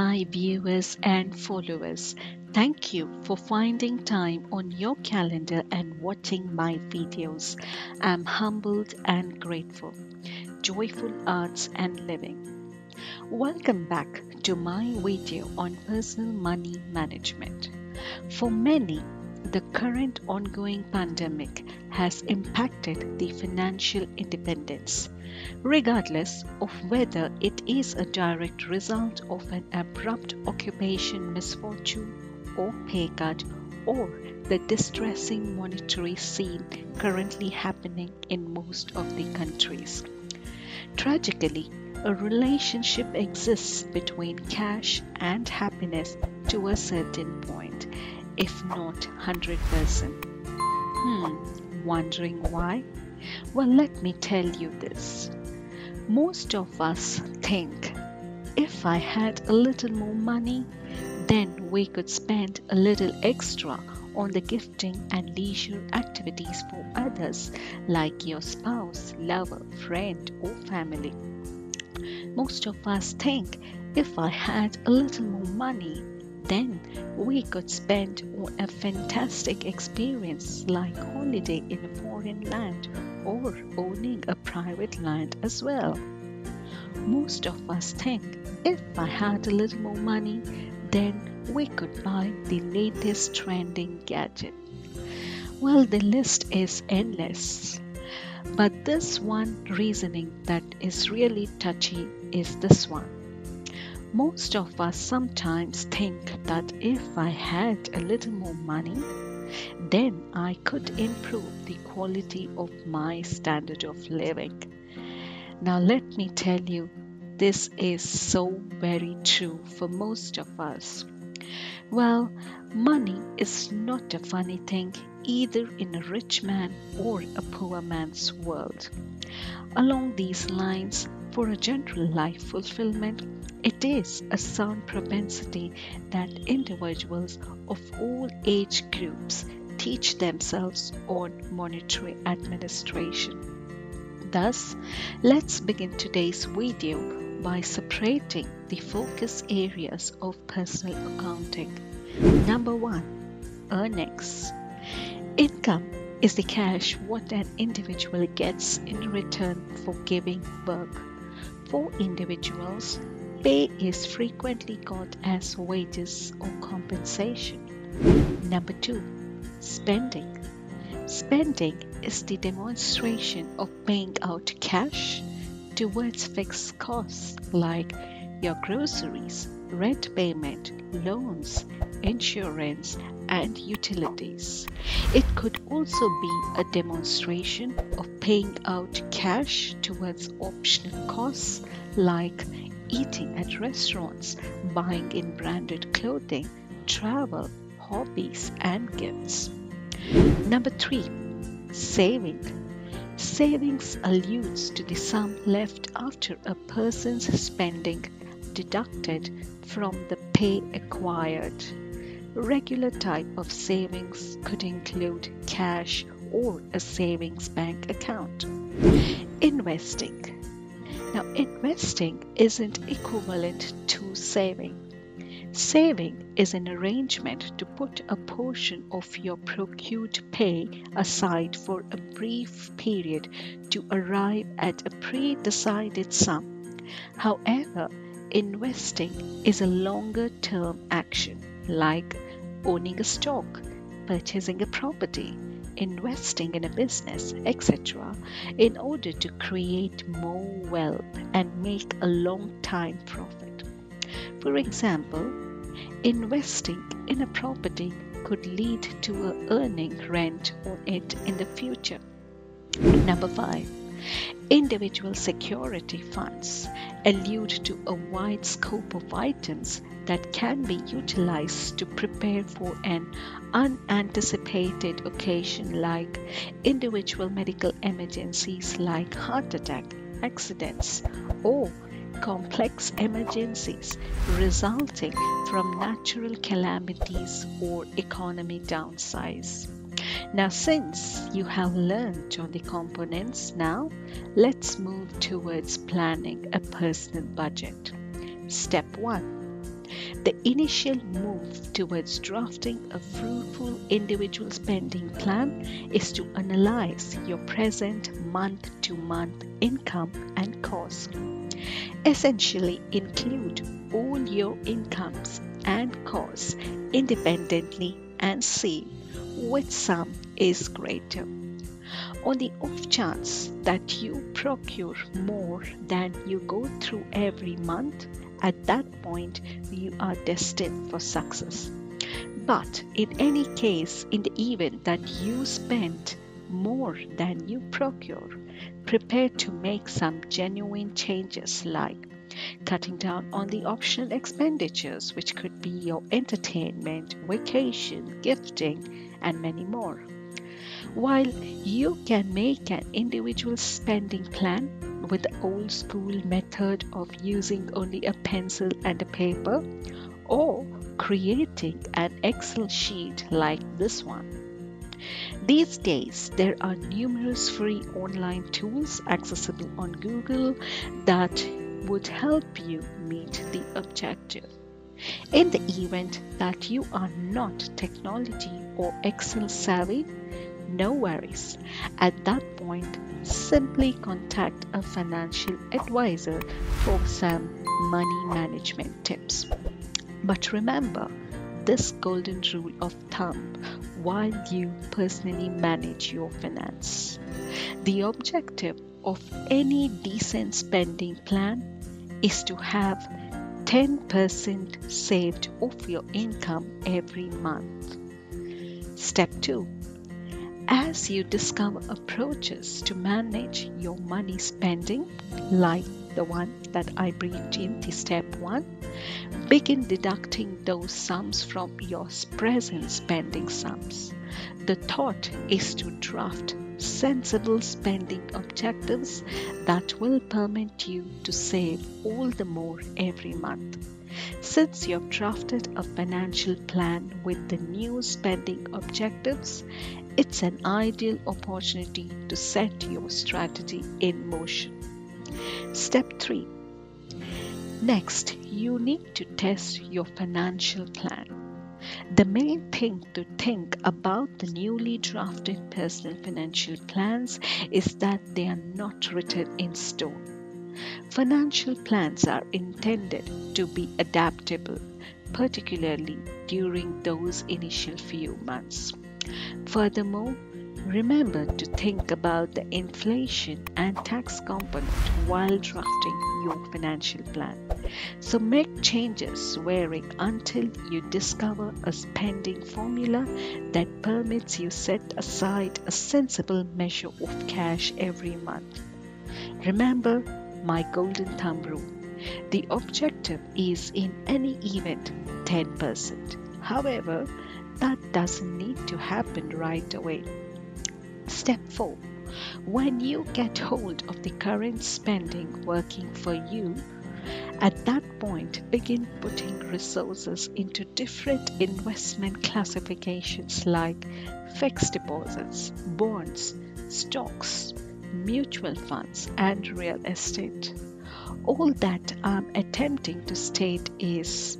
my viewers and followers. Thank you for finding time on your calendar and watching my videos. I'm humbled and grateful. Joyful Arts and Living. Welcome back to my video on personal money management. For many, the current ongoing pandemic has impacted the financial independence, regardless of whether it is a direct result of an abrupt occupation misfortune or pay cut, or the distressing monetary scene currently happening in most of the countries. Tragically, a relationship exists between cash and happiness to a certain point, if not 100%. Wondering why? Well, let me tell you this. Most of us think if I had a little more money, then we could spend a little extra on the gifting and leisure activities for others, like your spouse, lover, friend, or family. Most of us think if I had a little more money, then we could spend on a fantastic experience like holiday in a foreign land or owning a private land as well. Most of us think if I had a little more money, then we could buy the latest trending gadget. Well, the list is endless. But this one reasoning that is really touchy is this one. Most of us sometimes think that if I had a little more money, then I could improve the quality of my standard of living. Now, let me tell you, this is so very true for most of us. Well, money is not a funny thing either in a rich man or a poor man's world. Along these lines, for a general life fulfillment, it is a sound propensity that individuals of all age groups teach themselves on monetary administration. Thus, let's begin today's video by separating the focus areas of personal accounting. Number 1. Earnings. Income is the cash what an individual gets in return for giving work. For individuals, pay is frequently got as wages or compensation. Number 2. Spending. Spending is the demonstration of paying out cash towards fixed costs like your groceries, rent payment, loans, insurance, and utilities. It could also be a demonstration of paying out cash towards optional costs like eating at restaurants, buying in branded clothing, travel, hobbies, and gifts. Number 3. Saving. Savings alludes to the sum left after a person's spending deducted from the pay acquired. Regular type of savings could include cash or a savings bank account. Investing. Now, investing isn't equivalent to saving. Saving is an arrangement to put a portion of your procured pay aside for a brief period to arrive at a pre-decided sum. However, investing is a longer-term action, like owning a stock, purchasing a property, investing in a business, etc., in order to create more wealth and make a long-time profit. For example, investing in a property could lead to earning rent on it in the future. Number 5. Individual security funds allude to a wide scope of items that can be utilized to prepare for an unanticipated occasion like individual medical emergencies like heart attack, accidents, or complex emergencies resulting from natural calamities or economy downsize. Now, since you have learned on the components, now let's move towards planning a personal budget. Step 1. The initial move towards drafting a fruitful individual spending plan is to analyze your present month-to-month income and costs. Essentially include all your incomes and costs independently and see which sum is greater. On the off chance that you procure more than you go through every month, at that point you are destined for success. But in any case, in the event that you spend more than you procure, prepare to make some genuine changes like cutting down on the optional expenditures, which could be your entertainment, vacation, gifting, and many more. While you can make an individual spending plan with the old school method of using only a pencil and a paper, or creating an Excel sheet like this one. These days, there are numerous free online tools accessible on Google that would help you meet the objective. In the event that you are not technology or Excel savvy, no worries. At that point, simply contact a financial advisor for some money management tips. But remember this golden rule of thumb while you personally manage your finance. The objective of any decent spending plan is to have 10% saved of your income every month. Step 2. As you discover approaches to manage your money spending, like the one that I briefed in the step 1, begin deducting those sums from your present spending sums. The thought is to draft sensible spending objectives that will permit you to save all the more every month. Since you have drafted a financial plan with the new spending objectives, it's an ideal opportunity to set your strategy in motion. Step 3. Next, you need to test your financial plan. The main thing to think about the newly drafted personal financial plans is that they are not written in stone. Financial plans are intended to be adaptable, particularly during those initial few months. Furthermore, remember to think about the inflation and tax component while drafting your financial plan. So make changes varying until you discover a spending formula that permits you set aside a sensible measure of cash every month. Remember my golden thumb rule. The objective is in any event 10%. However, that doesn't need to happen right away. Step 4. When you get hold of the current spending working for you, at that point begin putting resources into different investment classifications like fixed deposits, bonds, stocks, mutual funds, and real estate. All that I'm attempting to state is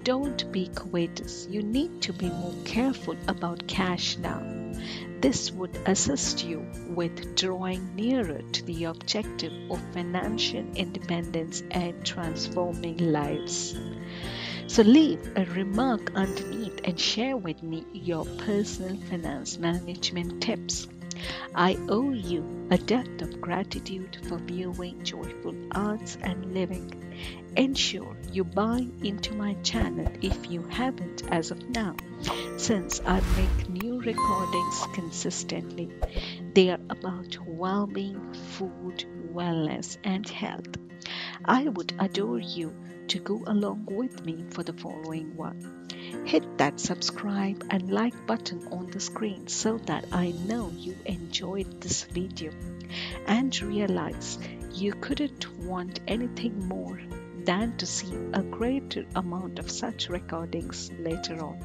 don't be covetous. You need to be more careful about cash now. This would assist you with drawing nearer to the objective of financial independence and transforming lives. So leave a remark underneath and share with me your personal finance management tips. I owe you a debt of gratitude for viewing Joyful Arts and Living. Ensure you buy into my channel if you haven't as of now, since I make new recordings consistently. They are about well-being, food, wellness, and health. I would adore you to go along with me for the following one. Hit that subscribe and like button on the screen so that I know you enjoyed this video, and realize you couldn't want anything more than to see a greater amount of such recordings later on.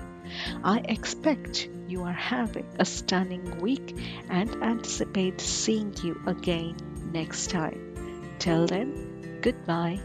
I expect you are having a stunning week and anticipate seeing you again next time. Till then, goodbye.